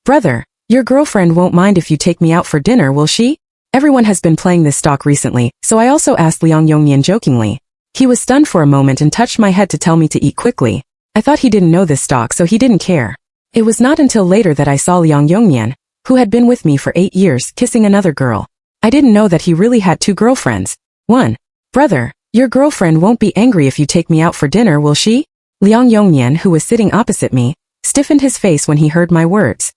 Brother, your girlfriend won't mind if you take me out for dinner, will she? Everyone has been playing this stalk recently, so I also asked Liang Yongnian jokingly. He was stunned for a moment and touched my head to tell me to eat quickly. I thought he didn't know this stalk, so he didn't care. It was not until later that I saw Liang Yongnian, who had been with me for 8 years, kissing another girl. I didn't know that he really had 2 girlfriends. 1. Brother, your girlfriend won't be angry if you take me out for dinner, will she? Liang Yongnian, who was sitting opposite me, stiffened his face when he heard my words.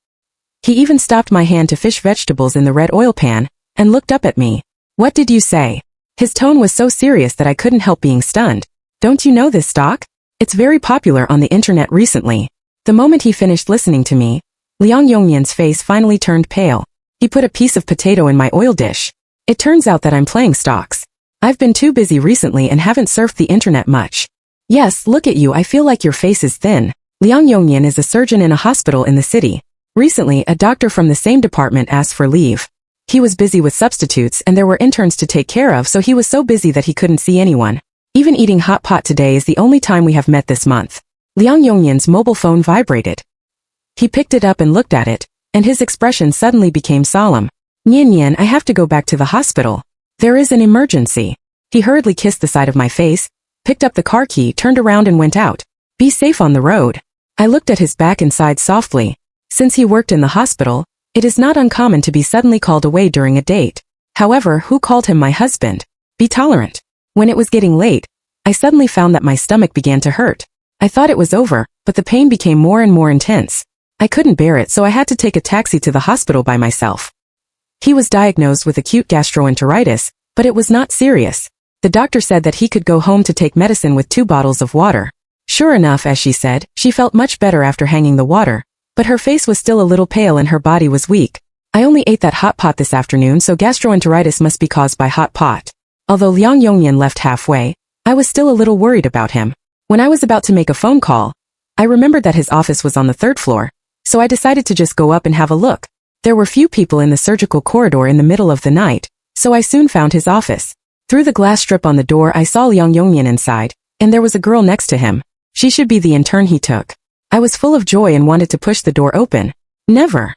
He even stopped my hand to fish vegetables in the red oil pan, and looked up at me. What did you say? His tone was so serious that I couldn't help being stunned. Don't you know this stalk? It's very popular on the internet recently. The moment he finished listening to me, Liang Yongnian's face finally turned pale. He put a piece of potato in my oil dish. It turns out that I'm playing stocks. I've been too busy recently and haven't surfed the internet much. Yes, look at you, I feel like your face is thin. Liang Yongnian is a surgeon in a hospital in the city. Recently, a doctor from the same department asked for leave. He was busy with substitutes and there were interns to take care of, so he was so busy that he couldn't see anyone. Even eating hot pot today is the only time we have met this month. Liang Yongnian's mobile phone vibrated. He picked it up and looked at it, and his expression suddenly became solemn. Nian, I have to go back to the hospital. There is an emergency. He hurriedly kissed the side of my face, picked up the car key, turned around and went out. Be safe on the road. I looked at his back and sighed softly. Since he worked in the hospital, it is not uncommon to be suddenly called away during a date. However, who called him my husband? Be tolerant. When it was getting late, I suddenly found that my stomach began to hurt. I thought it was over, but the pain became more and more intense. I couldn't bear it, so I had to take a taxi to the hospital by myself. He was diagnosed with acute gastroenteritis, but it was not serious. The doctor said that he could go home to take medicine with 2 bottles of water. Sure enough, as she said, she felt much better after hanging the water, but her face was still a little pale and her body was weak. I only ate that hot pot this afternoon, so gastroenteritis must be caused by hot pot. Although Liang Yongnian left halfway, I was still a little worried about him. When I was about to make a phone call, I remembered that his office was on the 3rd floor, so I decided to just go up and have a look. There were few people in the surgical corridor in the middle of the night, so I soon found his office. Through the glass strip on the door I saw Liang Yongnian inside, and there was a girl next to him. She should be the intern he took. I was full of joy and wanted to push the door open. Never.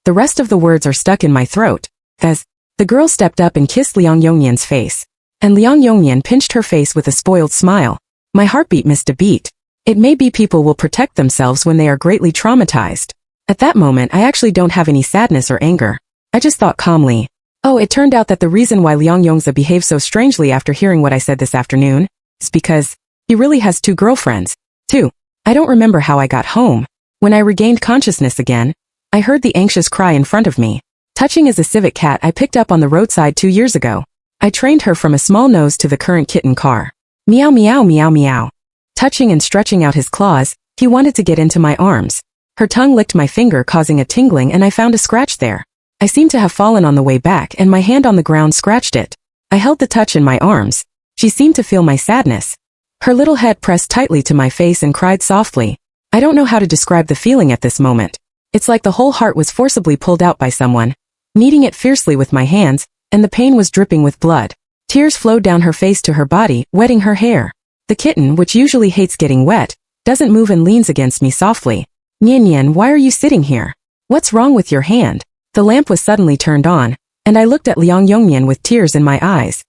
The rest of the words are stuck in my throat. As the girl stepped up and kissed Liang Yongnian's face, and Liang Yongnian pinched her face with a spoiled smile. My heartbeat missed a beat. It may be people will protect themselves when they are greatly traumatized. At that moment I actually don't have any sadness or anger. I just thought calmly. Oh, it turned out that the reason why Liang Yongza behaved so strangely after hearing what I said this afternoon is because he really has 2 girlfriends. 2. I don't remember how I got home. When I regained consciousness again, I heard the anxious cry in front of me. Touching as a civet cat I picked up on the roadside 2 years ago. I trained her from a small nose to the current kitten car. Meow meow meow meow. Touching and stretching out his claws, he wanted to get into my arms. Her tongue licked my finger, causing a tingling, and I found a scratch there. I seemed to have fallen on the way back and my hand on the ground scratched it. I held the touch in my arms. She seemed to feel my sadness. Her little head pressed tightly to my face and cried softly. I don't know how to describe the feeling at this moment. It's like the whole heart was forcibly pulled out by someone, kneading it fiercely with my hands, and the pain was dripping with blood. Tears flowed down her face to her body, wetting her hair. The kitten, which usually hates getting wet, doesn't move and leans against me softly. Nian, why are you sitting here? What's wrong with your hand? The lamp was suddenly turned on, and I looked at Liang Yongnian with tears in my eyes.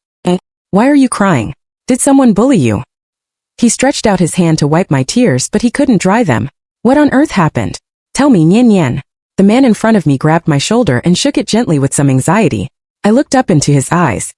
Why are you crying? Did someone bully you? He stretched out his hand to wipe my tears, but he couldn't dry them. What on earth happened? Tell me, Nian. The man in front of me grabbed my shoulder and shook it gently with some anxiety. I looked up into his eyes.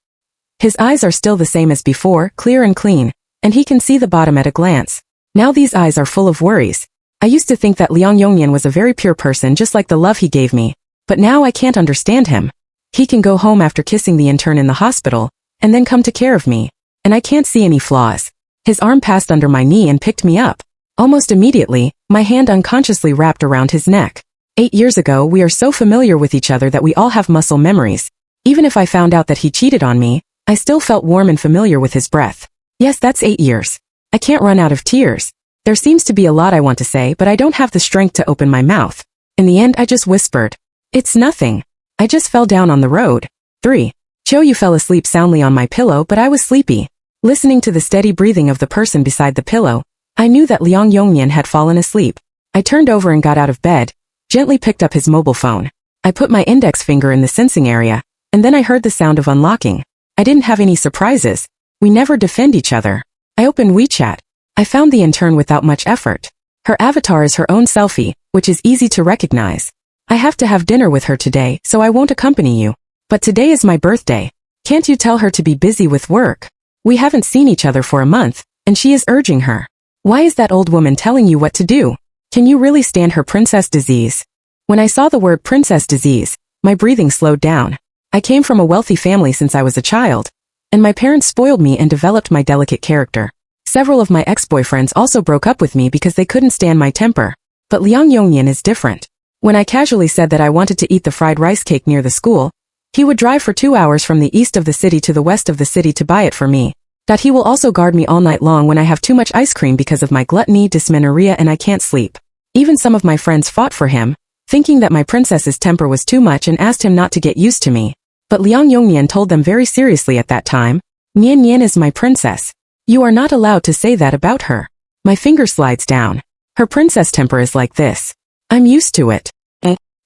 His eyes are still the same as before, clear and clean, and he can see the bottom at a glance. Now these eyes are full of worries. I used to think that Liang Yongnian was a very pure person, just like the love he gave me. But now I can't understand him. He can go home after kissing the intern in the hospital, and then come to care of me. And I can't see any flaws. His arm passed under my knee and picked me up. Almost immediately, my hand unconsciously wrapped around his neck. 8 years ago, we are so familiar with each other that we all have muscle memories. Even if I found out that he cheated on me, I still felt warm and familiar with his breath. Yes, that's 8 years. I can't run out of tears. There seems to be a lot I want to say, but I don't have the strength to open my mouth. In the end, I just whispered. It's nothing. I just fell down on the road. 3. You fell asleep soundly on my pillow, but I was sleepy. Listening to the steady breathing of the person beside the pillow, I knew that Liang Yongnian had fallen asleep. I turned over and got out of bed, gently picked up his mobile phone. I put my index finger in the sensing area, and then I heard the sound of unlocking. I didn't have any surprises. We never defend each other. I opened WeChat. I found the intern without much effort. Her avatar is her own selfie, which is easy to recognize. I have to have dinner with her today, so I won't accompany you. But today is my birthday. Can't you tell her to be busy with work? We haven't seen each other for a month, and she is urging her. Why is that old woman telling you what to do? Can you really stand her princess disease? When I saw the word princess disease, my breathing slowed down. I came from a wealthy family since I was a child, and my parents spoiled me and developed my delicate character. Several of my ex-boyfriends also broke up with me because they couldn't stand my temper. But Liang Yongnian is different. When I casually said that I wanted to eat the fried rice cake near the school, he would drive for 2 hours from the east of the city to the west of the city to buy it for me. That he will also guard me all night long when I have too much ice cream because of my gluttony, dysmenorrhea, and I can't sleep. Even some of my friends fought for him, thinking that my princess's temper was too much and asked him not to get used to me. But Liang Yongnian told them very seriously at that time, Nian Nian is my princess. You are not allowed to say that about her. My finger slides down. Her princess temper is like this. I'm used to it.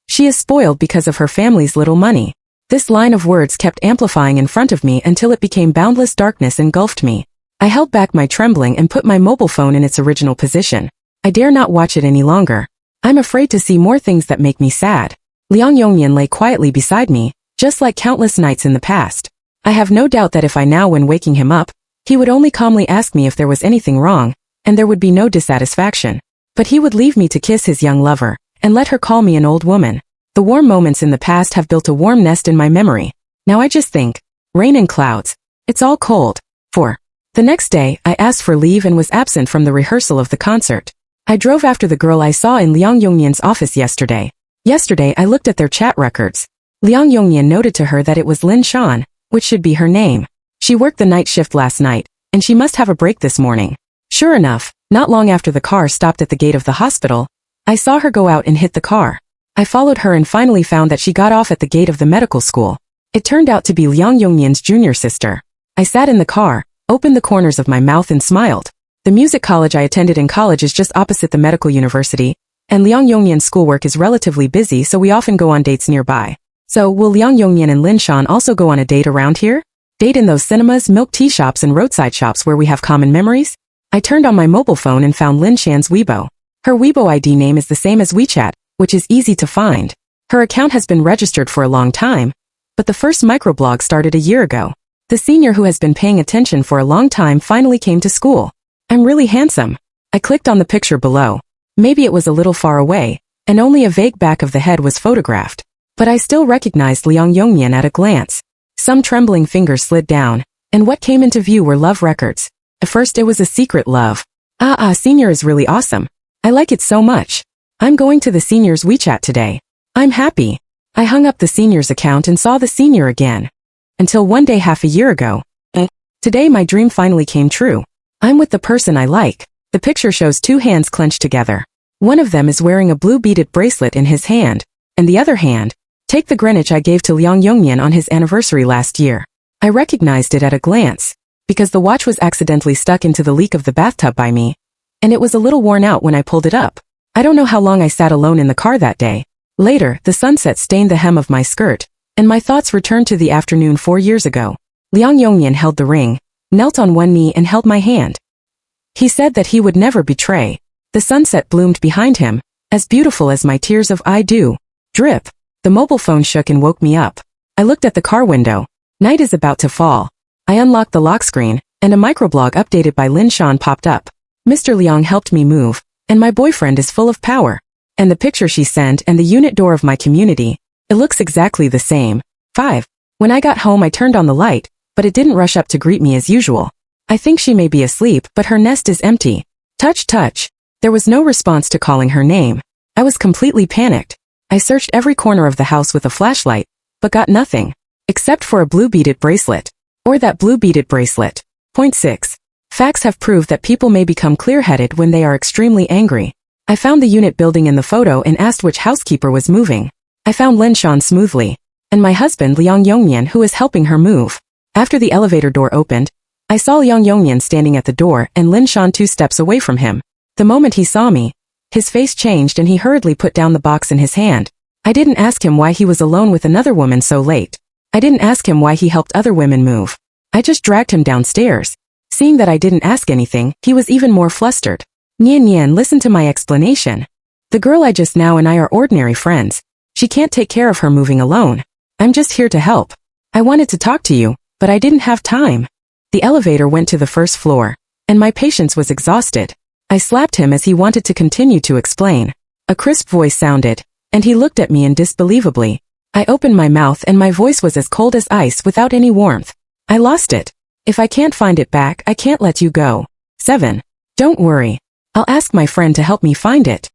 She is spoiled because of her family's little money. This line of words kept amplifying in front of me until it became boundless darkness engulfed me. I held back my trembling and put my mobile phone in its original position. I dare not watch it any longer. I'm afraid to see more things that make me sad. Liang Yongnian lay quietly beside me, just like countless nights in the past. I have no doubt that if I now when waking him up, he would only calmly ask me if there was anything wrong, and there would be no dissatisfaction. But he would leave me to kiss his young lover, and let her call me an old woman. The warm moments in the past have built a warm nest in my memory. Now I just think, rain and clouds. It's all cold. 4. The next day, I asked for leave and was absent from the rehearsal of the concert. I drove after the girl I saw in Liang Yongnian's office yesterday. Yesterday I looked at their chat records. Liang Yongnian noted to her that it was Lin Shan, which should be her name. She worked the night shift last night, and she must have a break this morning. Sure enough, not long after the car stopped at the gate of the hospital, I saw her go out and hit the car. I followed her and finally found that she got off at the gate of the medical school. It turned out to be Liang Yongnian's junior sister. I sat in the car, opened the corners of my mouth and smiled. The music college I attended in college is just opposite the medical university, and Liang Yongnian's schoolwork is relatively busy, so we often go on dates nearby. So, will Liang Yongnian and Lin Shan also go on a date around here? Date in those cinemas, milk tea shops and roadside shops where we have common memories? I turned on my mobile phone and found Lin Shan's Weibo. Her Weibo ID name is the same as WeChat, which is easy to find. Her account has been registered for a long time, but the first microblog started a year ago. The senior who has been paying attention for a long time finally came to school. I'm really handsome. I clicked on the picture below. Maybe it was a little far away, and only a vague back of the head was photographed. But I still recognized Liang Yongnian at a glance. Some trembling fingers slid down, and what came into view were love records. At first it was a secret love. Senior is really awesome. I like it so much. I'm going to the senior's WeChat today. I'm happy. I hung up the senior's account and saw the senior again. Until one day half a year ago. Today my dream finally came true. I'm with the person I like. The picture shows two hands clenched together. One of them is wearing a blue beaded bracelet in his hand, and the other hand, take the Greenwich I gave to Liang Yongnian on his anniversary last year. I recognized it at a glance, because the watch was accidentally stuck into the leak of the bathtub by me, and it was a little worn out when I pulled it up. I don't know how long I sat alone in the car that day. Later, the sunset stained the hem of my skirt, and my thoughts returned to the afternoon 4 years ago. Liang Yongnian held the ring, knelt on one knee and held my hand. He said that he would never betray. The sunset bloomed behind him, as beautiful as my tears of I do. Drip. The mobile phone shook and woke me up. I looked at the car window. Night is about to fall. I unlocked the lock screen, and a microblog updated by Lin Shan popped up. Mr. Liang helped me move, and my boyfriend is full of power. And the picture she sent and the unit door of my community, it looks exactly the same. 5. When I got home I turned on the light, but it didn't rush up to greet me as usual. I think she may be asleep, but her nest is empty. Touch, touch. There was no response to calling her name. I was completely panicked. I searched every corner of the house with a flashlight, but got nothing, except for a blue beaded bracelet. Or that blue beaded bracelet. Point 6. Facts have proved that people may become clear-headed when they are extremely angry. I found the unit building in the photo and asked which housekeeper was moving. I found Lin Shan smoothly, and my husband Liang Yongnian who is helping her move. After the elevator door opened, I saw Liang Yongnian standing at the door and Lin Shan 2 steps away from him. The moment he saw me, His face changed and he hurriedly put down the box in his hand. I didn't ask him why he was alone with another woman so late. I didn't ask him why he helped other women move. I just dragged him downstairs. Seeing that I didn't ask anything, he was even more flustered. Nian Nian, listen to my explanation. The girl I just now and I are ordinary friends. She can't take care of her moving alone. I'm just here to help. I wanted to talk to you, but I didn't have time. The elevator went to the first floor, and my patience was exhausted. I slapped him as he wanted to continue to explain. A crisp voice sounded, and he looked at me indisbelievably. I opened my mouth and my voice was as cold as ice without any warmth. I lost it. If I can't find it back, I can't let you go. 7. Don't worry. I'll ask my friend to help me find it.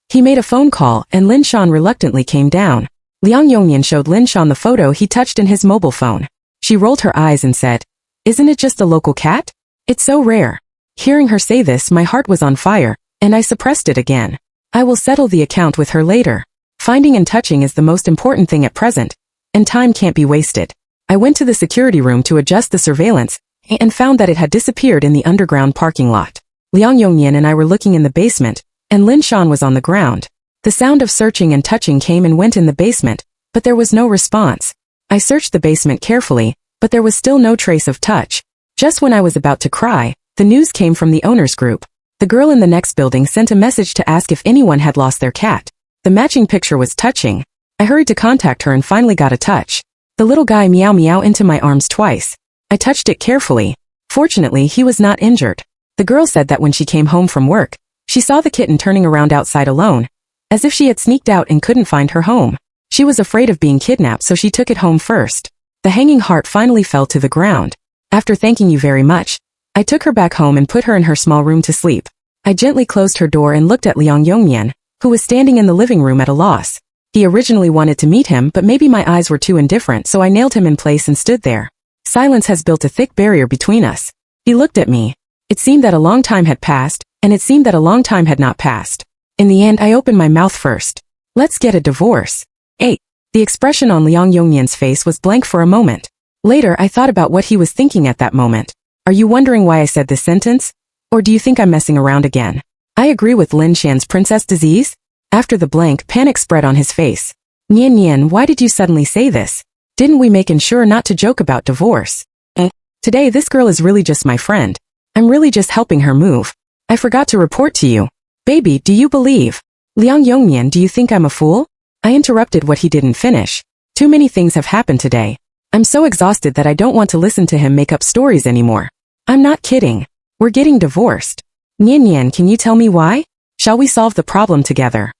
He made a phone call and Lin Shan reluctantly came down. Liang Yongnian showed Lin Shan the photo he touched in his mobile phone. She rolled her eyes and said, "Isn't it just a local cat? It's so rare." Hearing her say this, my heart was on fire, and I suppressed it again. I will settle the account with her later. Finding and touching is the most important thing at present, and time can't be wasted. I went to the security room to adjust the surveillance, and found that it had disappeared in the underground parking lot. Liang Yongnian and I were looking in the basement, and Lin Shan was on the ground. The sound of searching and touching came and went in the basement, but there was no response. I searched the basement carefully, but there was still no trace of touch. Just when I was about to cry, the news came from the owners group. The girl in the next building sent a message to ask if anyone had lost their cat. The matching picture was touching. I hurried to contact her and finally got a touch. The little guy meow meow into my arms twice. I touched it carefully. Fortunately, he was not injured. The girl said that when she came home from work, she saw the kitten turning around outside alone, as if she had sneaked out and couldn't find her home. She was afraid of being kidnapped, so she took it home first. The hanging heart finally fell to the ground. After thanking you very much, I took her back home and put her in her small room to sleep. I gently closed her door and looked at Liang Yongnian, who was standing in the living room at a loss. He originally wanted to meet him, but maybe my eyes were too indifferent, so I nailed him in place and stood there. Silence has built a thick barrier between us. He looked at me. It seemed that a long time had passed, and it seemed that a long time had not passed. In the end, I opened my mouth first. Let's get a divorce. 8. The expression on Liang Yongnian's face was blank for a moment. Later, I thought about what he was thinking at that moment. Are you wondering why I said this sentence? Or do you think I'm messing around again? I agree with Lin Shan's princess disease? After the blank, panic spread on his face. Nian Nian, why did you suddenly say this? Didn't we make sure not to joke about divorce? Today this girl is really just my friend. I'm really just helping her move. I forgot to report to you. Baby, do you believe? Liang Yongnian, do you think I'm a fool? I interrupted what he didn't finish. Too many things have happened today. I'm so exhausted that I don't want to listen to him make up stories anymore. I'm not kidding. We're getting divorced. Nian Nian, can you tell me why? Shall we solve the problem together?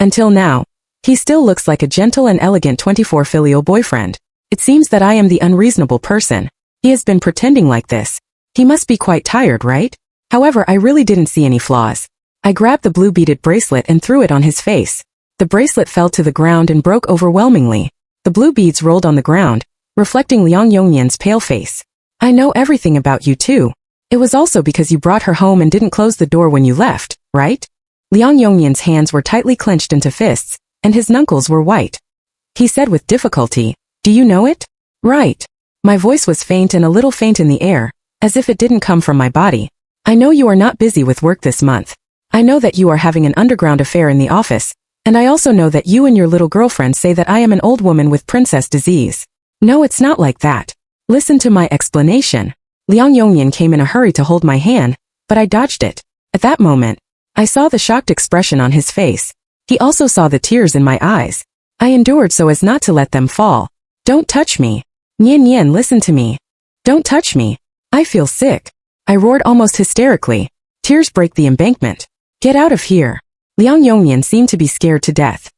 Until now, he still looks like a gentle and elegant 24 filial boyfriend. It seems that I am the unreasonable person. He has been pretending like this. He must be quite tired, right? However, I really didn't see any flaws. I grabbed the blue beaded bracelet and threw it on his face. The bracelet fell to the ground and broke overwhelmingly. The blue beads rolled on the ground, reflecting Liang Yongnian's pale face. I know everything about you too. It was also because you brought her home and didn't close the door when you left, right? Liang Yongnian's hands were tightly clenched into fists, and his knuckles were white. He said with difficulty, "Do you know it?" "Right." My voice was faint and a little faint in the air, as if it didn't come from my body. "I know you are not busy with work this month. I know that you are having an underground affair in the office, and I also know that you and your little girlfriend say that I am an old woman with princess disease. No, it's not like that. Listen to my explanation." Liang Yongnian came in a hurry to hold my hand, but I dodged it. At that moment, I saw the shocked expression on his face. He also saw the tears in my eyes. I endured so as not to let them fall. "Don't touch me. Nian Nian, listen to me. Don't touch me. I feel sick." I roared almost hysterically. Tears break the embankment. "Get out of here." Liang Yongnian seemed to be scared to death.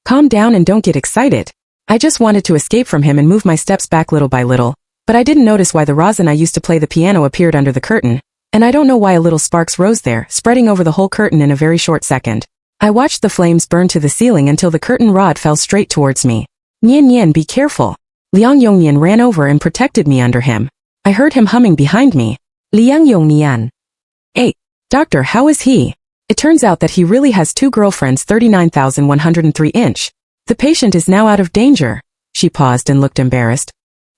Calm down and don't get excited. I just wanted to escape from him and move my steps back little by little, but I didn't notice why the rosin I used to play the piano appeared under the curtain. And I don't know why a little sparks rose there, spreading over the whole curtain in a very short second. I watched the flames burn to the ceiling until the curtain rod fell straight towards me. "Nian Nian, be careful." Liang Yongnian ran over and protected me under him. I heard him humming behind me. Liang Yongnian. 8. Doctor, how is he? It turns out that he really has 2 girlfriends 39,103 inch. The patient is now out of danger. She paused and looked embarrassed.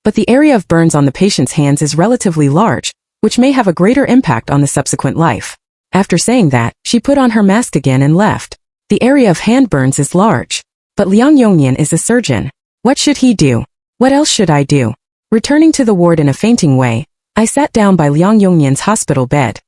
But the area of burns on the patient's hands is relatively large, which may have a greater impact on the subsequent life. After saying that, she put on her mask again and left. The area of hand burns is large. But Liang Yongnian is a surgeon. What should he do? What else should I do? Returning to the ward in a fainting way, I sat down by Liang Yongnian's hospital bed.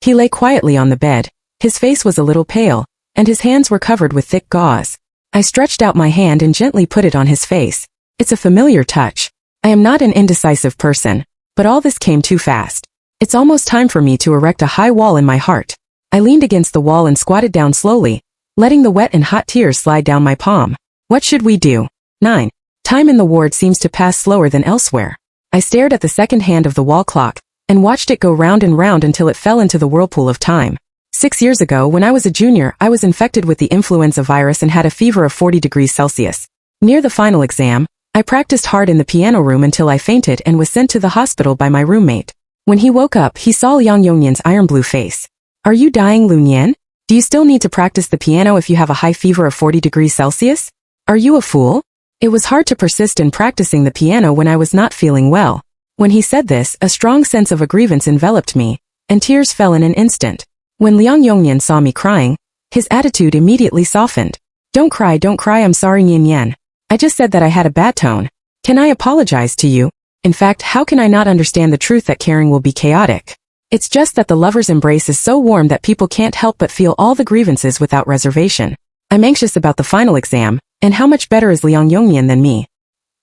He lay quietly on the bed. His face was a little pale, and his hands were covered with thick gauze. I stretched out my hand and gently put it on his face. It's a familiar touch. I am not an indecisive person, but all this came too fast. It's almost time for me to erect a high wall in my heart. I leaned against the wall and squatted down slowly, letting the wet and hot tears slide down my palm. What should we do? 9. Time in the ward seems to pass slower than elsewhere. I stared at the second hand of the wall clock, and watched it go round and round until it fell into the whirlpool of time. 6 years ago, when I was a junior, I was infected with the influenza virus and had a fever of 40 degrees Celsius. Near the final exam, I practiced hard in the piano room until I fainted and was sent to the hospital by my roommate. When he woke up, he saw Liang Yongnian's iron-blue face. Are you dying, Lu Nian? Do you still need to practice the piano if you have a high fever of 40 degrees Celsius? Are you a fool? It was hard to persist in practicing the piano when I was not feeling well. When he said this, a strong sense of grievance enveloped me, and tears fell in an instant. When Liang Yongnian saw me crying, his attitude immediately softened. Don't cry, I'm sorry, Nian Yan. I just said that I had a bad tone. Can I apologize to you? In fact, how can I not understand the truth that caring will be chaotic? It's just that the lover's embrace is so warm that people can't help but feel all the grievances without reservation. I'm anxious about the final exam, and how much better is Liang Yongnian than me?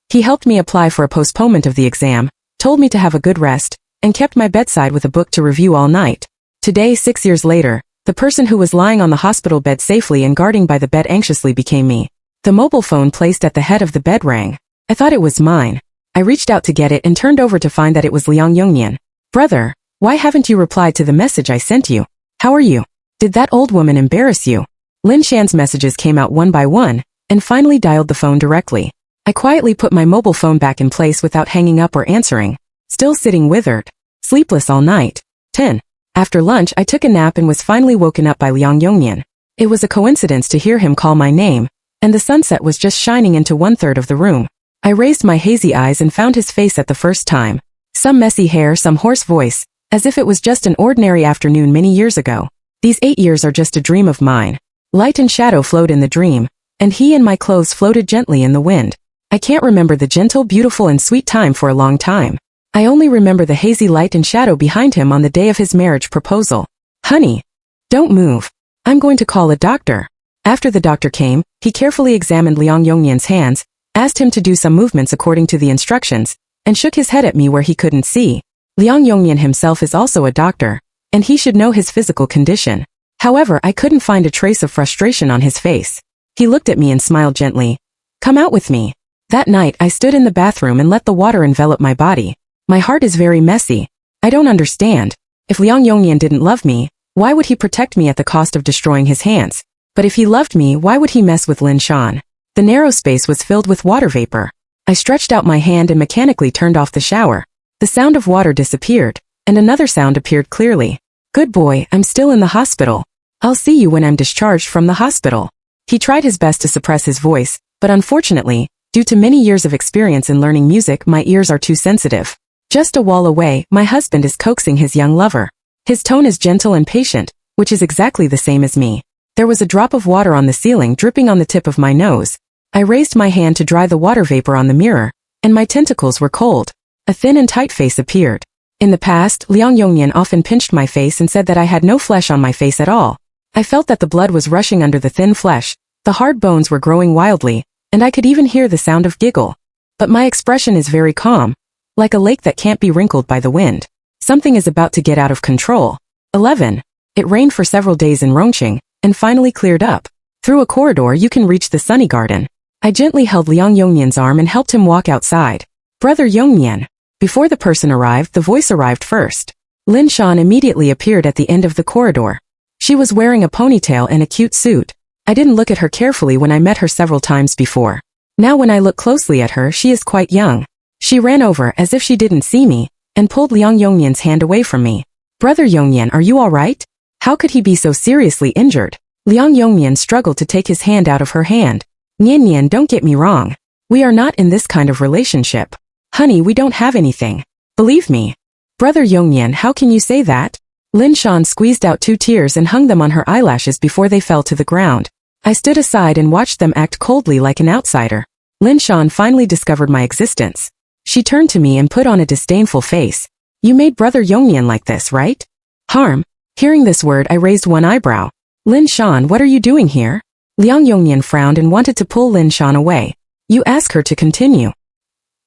He helped me apply for a postponement of the exam, told me to have a good rest, and kept my bedside with a book to review all night. Today, 6 years later, the person who was lying on the hospital bed safely and guarding by the bed anxiously became me. The mobile phone placed at the head of the bed rang. I thought it was mine. I reached out to get it and turned over to find that it was Liang Yongnian. Brother, why haven't you replied to the message I sent you? How are you? Did that old woman embarrass you? Lin Shan's messages came out one by one, and finally dialed the phone directly. I quietly put my mobile phone back in place without hanging up or answering, still sitting withered, sleepless all night. 10. After lunch, I took a nap and was finally woken up by Liang Yongnian. It was a coincidence to hear him call my name, and the sunset was just shining into 1/3 of the room. I raised my hazy eyes and found his face at the first time. Some messy hair, some hoarse voice, as if it was just an ordinary afternoon many years ago. These 8 years are just a dream of mine. Light and shadow flowed in the dream, and he and my clothes floated gently in the wind. I can't remember the gentle, beautiful and sweet time for a long time. I only remember the hazy light and shadow behind him on the day of his marriage proposal. Honey, don't move. I'm going to call a doctor. After the doctor came, he carefully examined Liang Yongnian's hands, asked him to do some movements according to the instructions, and shook his head at me where he couldn't see. Liang Yongnian himself is also a doctor, and he should know his physical condition. However, I couldn't find a trace of frustration on his face. He looked at me and smiled gently. Come out with me. That night, I stood in the bathroom and let the water envelop my body. My heart is very messy. I don't understand. If Liang Yongnian didn't love me, why would he protect me at the cost of destroying his hands? But if he loved me, why would he mess with Lin Shan? The narrow space was filled with water vapor. I stretched out my hand and mechanically turned off the shower. The sound of water disappeared, and another sound appeared clearly. Good boy, I'm still in the hospital. I'll see you when I'm discharged from the hospital. He tried his best to suppress his voice, but unfortunately, due to many years of experience in learning music, my ears are too sensitive. Just a wall away, my husband is coaxing his young lover. His tone is gentle and patient, which is exactly the same as me. There was a drop of water on the ceiling dripping on the tip of my nose. I raised my hand to dry the water vapor on the mirror, and my tentacles were cold. A thin and tight face appeared. In the past, Liang Yongnian often pinched my face and said that I had no flesh on my face at all. I felt that the blood was rushing under the thin flesh, the hard bones were growing wildly, and I could even hear the sound of giggle. But my expression is very calm, like a lake that can't be wrinkled by the wind. Something is about to get out of control. 11. It rained for several days in Rongqing, and finally cleared up. Through a corridor you can reach the sunny garden. I gently held Liang Yongnian's arm and helped him walk outside. Brother Yongnian. Before the person arrived, the voice arrived first. Lin Shan immediately appeared at the end of the corridor. She was wearing a ponytail and a cute suit. I didn't look at her carefully when I met her several times before. Now when I look closely at her, she is quite young. She ran over as if she didn't see me, and pulled Liang Yongnian's hand away from me. Brother Yongnian, are you all right? How could he be so seriously injured? Liang Yongnian struggled to take his hand out of her hand. Nian, don't get me wrong. We are not in this kind of relationship. Honey, we don't have anything. Believe me. Brother Yongnian, how can you say that? Lin Shan squeezed out 2 tears and hung them on her eyelashes before they fell to the ground. I stood aside and watched them act coldly like an outsider. Lin Shan finally discovered my existence. She turned to me and put on a disdainful face. You made Brother Yongnian like this, right? Harm. Hearing this word, I raised one eyebrow. Lin Shan, what are you doing here? Liang Yongnian frowned and wanted to pull Lin Shan away. You ask her to continue.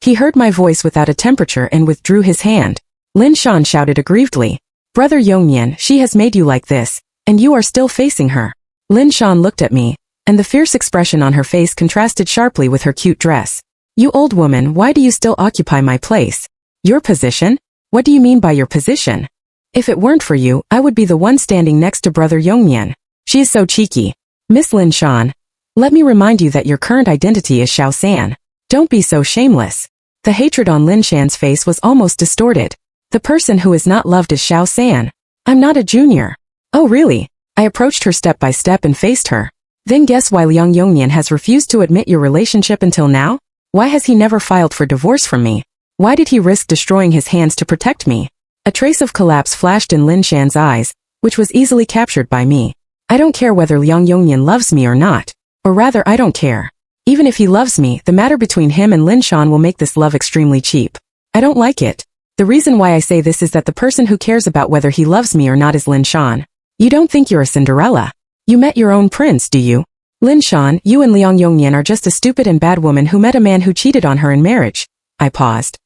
He heard my voice without a temperature and withdrew his hand. Lin Shan shouted aggrievedly. Brother Yongnian, she has made you like this, and you are still facing her. Lin Shan looked at me, and the fierce expression on her face contrasted sharply with her cute dress. You old woman, why do you still occupy my place? Your position? What do you mean by your position? If it weren't for you, I would be the one standing next to Brother Yongnian. She is so cheeky. Miss Lin Shan, let me remind you that your current identity is Xiao San. Don't be so shameless. The hatred on Lin Shan's face was almost distorted. The person who is not loved is Xiao San. I'm not a junior. Oh really? I approached her step by step and faced her. Then guess why Liang Yongnian has refused to admit your relationship until now? Why has he never filed for divorce from me? Why did he risk destroying his hands to protect me? A trace of collapse flashed in Lin Shan's eyes, which was easily captured by me. I don't care whether Liang Yongnian loves me or not. Or rather, I don't care. Even if he loves me, the matter between him and Lin Shan will make this love extremely cheap. I don't like it. The reason why I say this is that the person who cares about whether he loves me or not is Lin Shan. You don't think you're a Cinderella. You met your own prince, do you? Lin Shan, you and Liang Yongnian are just a stupid and bad woman who met a man who cheated on her in marriage. I paused.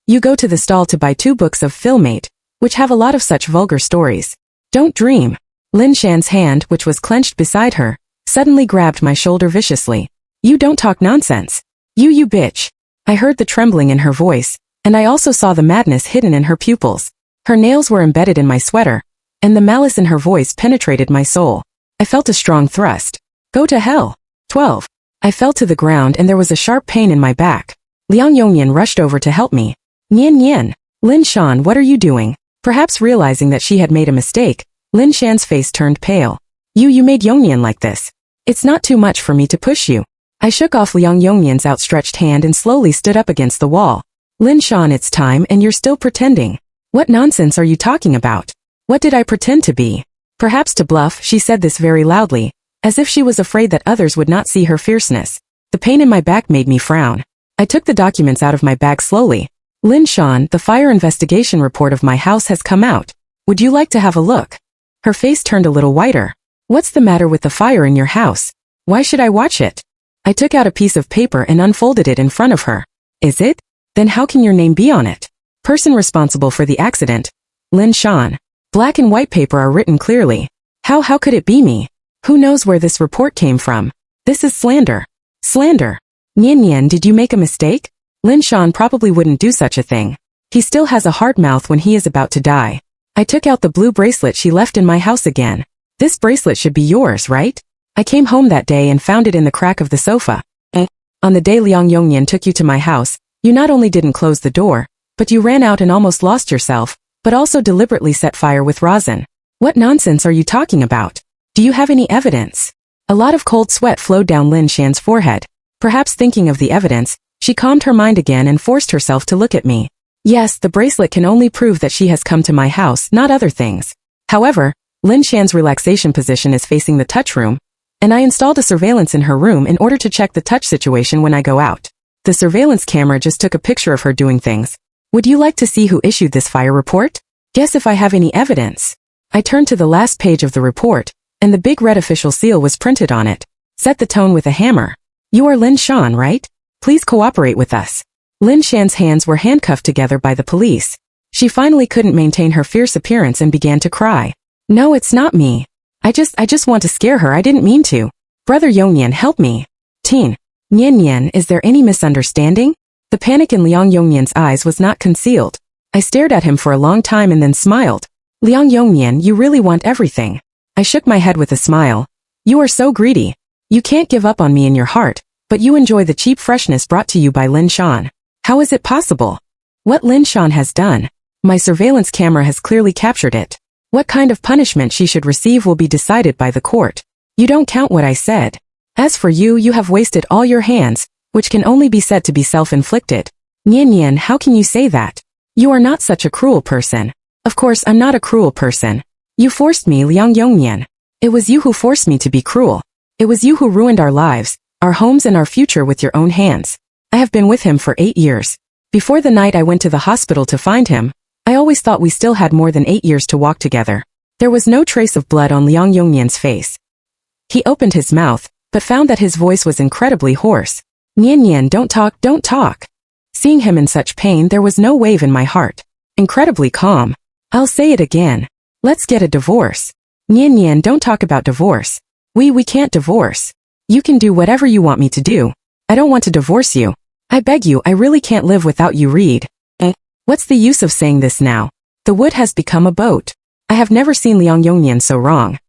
You go to the stall to buy 2 books of Filmate, which have a lot of such vulgar stories. Don't dream. Lin Shan's hand, which was clenched beside her, suddenly grabbed my shoulder viciously. You don't talk nonsense. You bitch. I heard the trembling in her voice, and I also saw the madness hidden in her pupils. Her nails were embedded in my sweater, and the malice in her voice penetrated my soul. I felt a strong thrust. Go to hell. 12. I fell to the ground and there was a sharp pain in my back. Liang Yongnian rushed over to help me. Nian. Lin Shan, what are you doing? Perhaps realizing that she had made a mistake, Lin Shan's face turned pale. You made Yongnian like this. It's not too much for me to push you. I shook off Liang Yongnian's outstretched hand and slowly stood up against the wall. Lin Shan, it's time and you're still pretending. What nonsense are you talking about? What did I pretend to be? Perhaps to bluff, she said this very loudly, as if she was afraid that others would not see her fierceness. The pain in my back made me frown. I took the documents out of my bag slowly. Lin Shan, the fire investigation report of my house has come out. Would you like to have a look? Her face turned a little whiter. What's the matter with the fire in your house? Why should I watch it? I took out a piece of paper and unfolded it in front of her. Is it? Then how can your name be on it? Person responsible for the accident. Lin Shan. Black and white paper are written clearly. How could it be me? Who knows where this report came from? This is slander. Slander. Nian, did you make a mistake? Lin Shan probably wouldn't do such a thing. He still has a hard mouth when he is about to die. I took out the blue bracelet she left in my house again. This bracelet should be yours, right? I came home that day and found it in the crack of the sofa. On the day Liang Yongnian took you to my house, you not only didn't close the door, but you ran out and almost lost yourself, but also deliberately set fire with rosin. What nonsense are you talking about? Do you have any evidence? A lot of cold sweat flowed down Lin Shan's forehead. Perhaps thinking of the evidence, she calmed her mind again and forced herself to look at me. Yes, the bracelet can only prove that she has come to my house, not other things. However, Lin Shan's relaxation position is facing the touch room, and I installed a surveillance in her room in order to check the touch situation when I go out. The surveillance camera just took a picture of her doing things. Would you like to see who issued this fire report? Guess if I have any evidence. I turned to the last page of the report, and the big red official seal was printed on it. Set the tone with a hammer. You are Lin Shan, right? Please cooperate with us. Lin Shan's hands were handcuffed together by the police. She finally couldn't maintain her fierce appearance and began to cry. No, it's not me. I just want to scare her, I didn't mean to. Brother Yongnian, help me. Teen. Nian, is there any misunderstanding? The panic in Liang Yongnian's eyes was not concealed. I stared at him for a long time and then smiled. Liang Yongnian, you really want everything. I shook my head with a smile. You are so greedy. You can't give up on me in your heart, but you enjoy the cheap freshness brought to you by Lin Shan. How is it possible? What Lin Shan has done? My surveillance camera has clearly captured it. What kind of punishment she should receive will be decided by the court. You don't count what I said. As for you, you have wasted all your hands, which can only be said to be self-inflicted. Nian, how can you say that? You are not such a cruel person. Of course, I'm not a cruel person. You forced me, Liang Yongnian. It was you who forced me to be cruel. It was you who ruined our lives, our homes and our future with your own hands. I have been with him for 8 years. Before the night I went to the hospital to find him, I always thought we still had more than 8 years to walk together. There was no trace of blood on Liang Yongnian's face. He opened his mouth, but found that his voice was incredibly hoarse. Nian, don't talk, don't talk. Seeing him in such pain, there was no wave in my heart. Incredibly calm. I'll say it again. Let's get a divorce. Nian, don't talk about divorce. We can't divorce. You can do whatever you want me to do. I don't want to divorce you. I beg you, I really can't live without you, Reed. What's the use of saying this now? The wood has become a boat. I have never seen Liang Yongnian so wrong.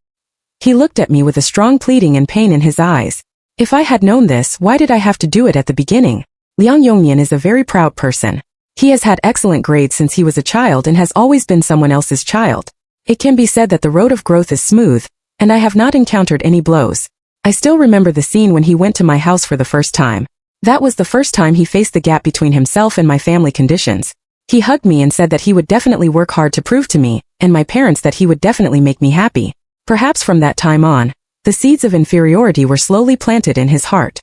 He looked at me with a strong pleading and pain in his eyes. If I had known this, why did I have to do it at the beginning? Liang Yongnian is a very proud person. He has had excellent grades since he was a child and has always been someone else's child. It can be said that the road of growth is smooth, and I have not encountered any blows. I still remember the scene when he went to my house for the first time. That was the first time he faced the gap between himself and my family conditions. He hugged me and said that he would definitely work hard to prove to me, and my parents, that he would definitely make me happy. Perhaps from that time on, the seeds of inferiority were slowly planted in his heart.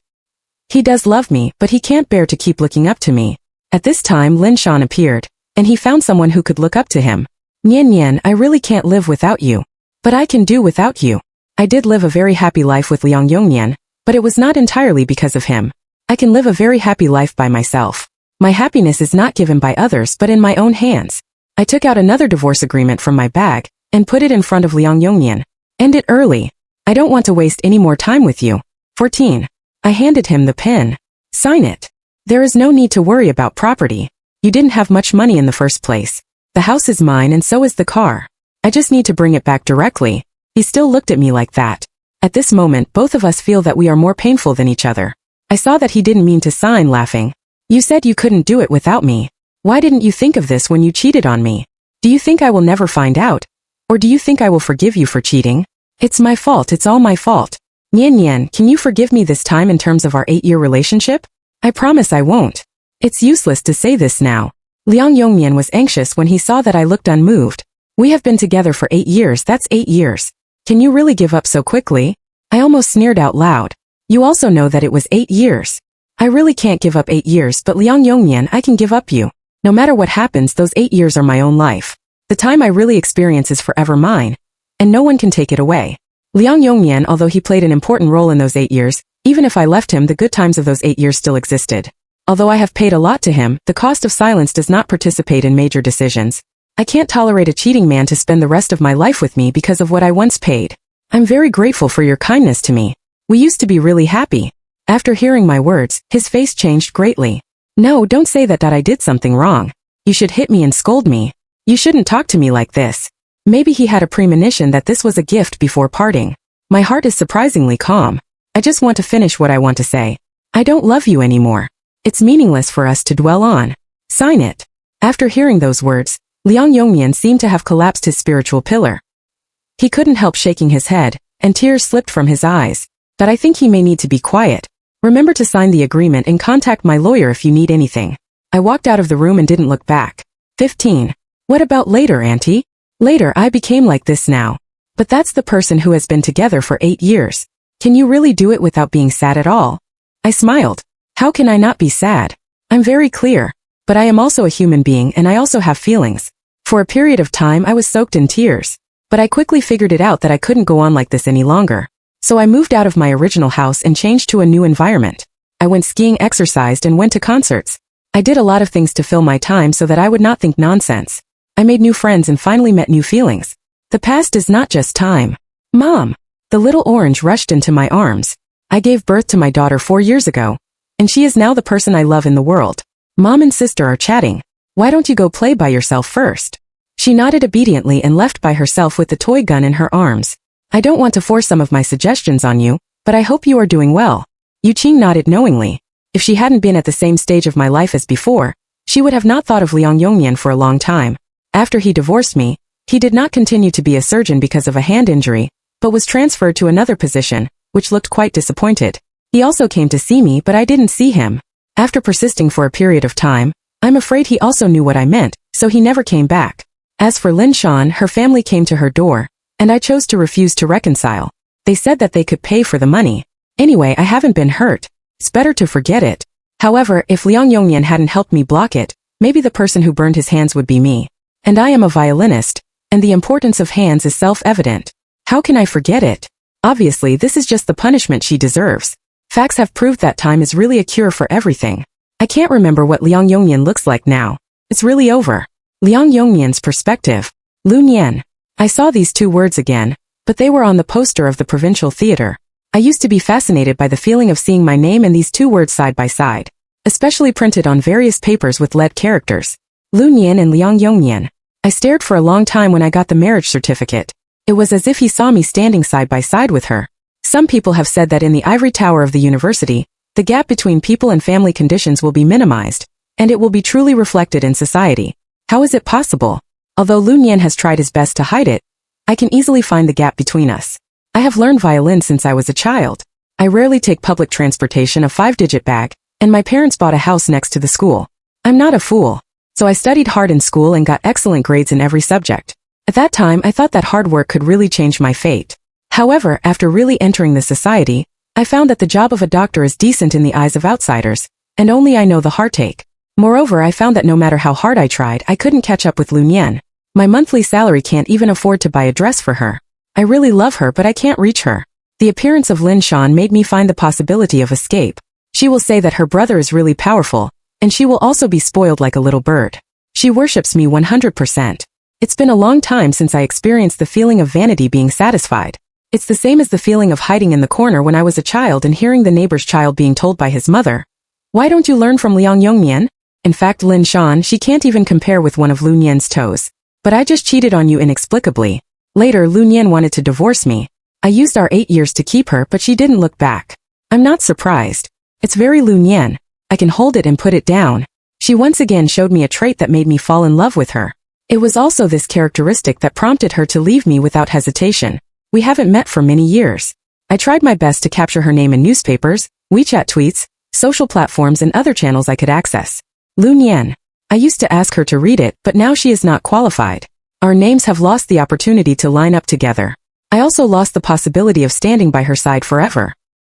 He does love me, but he can't bear to keep looking up to me. At this time Lin Shan appeared, and he found someone who could look up to him. Nian, I really can't live without you. But I can do without you. I did live a very happy life with Liang Yongnian, but it was not entirely because of him. I can live a very happy life by myself. My happiness is not given by others but in my own hands. I took out another divorce agreement from my bag, and put it in front of Liang Yongnian. End it early. I don't want to waste any more time with you. 14. I handed him the pen. Sign it. There is no need to worry about property. You didn't have much money in the first place. The house is mine and so is the car. I just need to bring it back directly. He still looked at me like that. At this moment both of us feel that we are more painful than each other. I saw that he didn't mean to sign, laughing. You said you couldn't do it without me. Why didn't you think of this when you cheated on me? Do you think I will never find out? Or do you think I will forgive you for cheating? It's my fault, it's all my fault. Nian, can you forgive me this time in terms of our 8-year relationship? I promise I won't. It's useless to say this now. Liang Yongnian was anxious when he saw that I looked unmoved. We have been together for 8 years, that's 8 years. Can you really give up so quickly? I almost sneered out loud. You also know that it was 8 years. I really can't give up 8 years, but Liang Yongnian, I can give up you. No matter what happens, those 8 years are my own life. The time I really experience is forever mine, and no one can take it away. Liang Yongnian, although he played an important role in those 8 years, even if I left him, the good times of those 8 years still existed. Although I have paid a lot to him, the cost of silence does not participate in major decisions. I can't tolerate a cheating man to spend the rest of my life with me because of what I once paid. I'm very grateful for your kindness to me. We used to be really happy. After hearing my words, his face changed greatly. No, don't say that I did something wrong. You should hit me and scold me. You shouldn't talk to me like this. Maybe he had a premonition that this was a gift before parting. My heart is surprisingly calm. I just want to finish what I want to say. I don't love you anymore. It's meaningless for us to dwell on. Sign it. After hearing those words, Liang Yongnian seemed to have collapsed his spiritual pillar. He couldn't help shaking his head, and tears slipped from his eyes. But I think he may need to be quiet. Remember to sign the agreement and contact my lawyer if you need anything. I walked out of the room and didn't look back. 15. What about later, Auntie? Later I became like this now. But that's the person who has been together for 8 years. Can you really do it without being sad at all? I smiled. How can I not be sad? I'm very clear. But I am also a human being and I also have feelings. For a period of time I was soaked in tears. But I quickly figured it out that I couldn't go on like this any longer. So I moved out of my original house and changed to a new environment. I went skiing, exercised, and went to concerts. I did a lot of things to fill my time so that I would not think nonsense. I made new friends and finally met new feelings. The past is not just time. Mom! The little orange rushed into my arms. I gave birth to my daughter 4 years ago. And she is now the person I love in the world. Mom and sister are chatting. Why don't you go play by yourself first? She nodded obediently and left by herself with the toy gun in her arms. I don't want to force some of my suggestions on you, but I hope you are doing well. Yuqing nodded knowingly. If she hadn't been at the same stage of my life as before, she would have not thought of Liang Yongnian for a long time. After he divorced me, he did not continue to be a surgeon because of a hand injury, but was transferred to another position, which looked quite disappointed. He also came to see me, but I didn't see him. After persisting for a period of time, I'm afraid he also knew what I meant, so he never came back. As for Lin Shan, her family came to her door, and I chose to refuse to reconcile. They said that they could pay for the money. Anyway, I haven't been hurt. It's better to forget it. However, if Liang Yongnian hadn't helped me block it, maybe the person who burned his hands would be me. And I am a violinist, and the importance of hands is self-evident. How can I forget it? Obviously, this is just the punishment she deserves. Facts have proved that time is really a cure for everything. I can't remember what Liang Yongnian looks like now. It's really over. Liang Yongnian's perspective. Lu Nian. I saw these two words again, but they were on the poster of the provincial theater. I used to be fascinated by the feeling of seeing my name and these two words side by side, especially printed on various papers with lead characters. Lu Nian and Liang Yongnian. I stared for a long time when I got the marriage certificate. It was as if he saw me standing side by side with her. Some people have said that in the ivory tower of the university, the gap between people and family conditions will be minimized, and it will be truly reflected in society. How is it possible? Although Lu Nian has tried his best to hide it, I can easily find the gap between us. I have learned violin since I was a child. I rarely take public transportation, a 5-digit bag, and my parents bought a house next to the school. I'm not a fool. So I studied hard in school and got excellent grades in every subject. At that time, I thought that hard work could really change my fate. However, after really entering the society, I found that the job of a doctor is decent in the eyes of outsiders, and only I know the heartache. Moreover, I found that no matter how hard I tried, I couldn't catch up with Lu Nian. My monthly salary can't even afford to buy a dress for her. I really love her, but I can't reach her. The appearance of Lin Shan made me find the possibility of escape. She will say that her brother is really powerful, and she will also be spoiled like a little bird. She worships me 100%. It's been a long time since I experienced the feeling of vanity being satisfied. It's the same as the feeling of hiding in the corner when I was a child and hearing the neighbor's child being told by his mother, "Why don't you learn from Liang Yongnian?" In fact, Lin Shan, she can't even compare with one of Lu Nian's toes. But I just cheated on you inexplicably. Later, Lu Nian wanted to divorce me. I used our 8 years to keep her, but she didn't look back. I'm not surprised. It's very Lu Nian. I can hold it and put it down. She once again showed me a trait that made me fall in love with her. It was also this characteristic that prompted her to leave me without hesitation. We haven't met for many years. I tried my best to capture her name in newspapers, WeChat tweets, social platforms and other channels I could access. Lu Nian. I used to ask her to read it, but now she is not qualified. Our names have lost the opportunity to line up together. I also lost the possibility of standing by her side forever.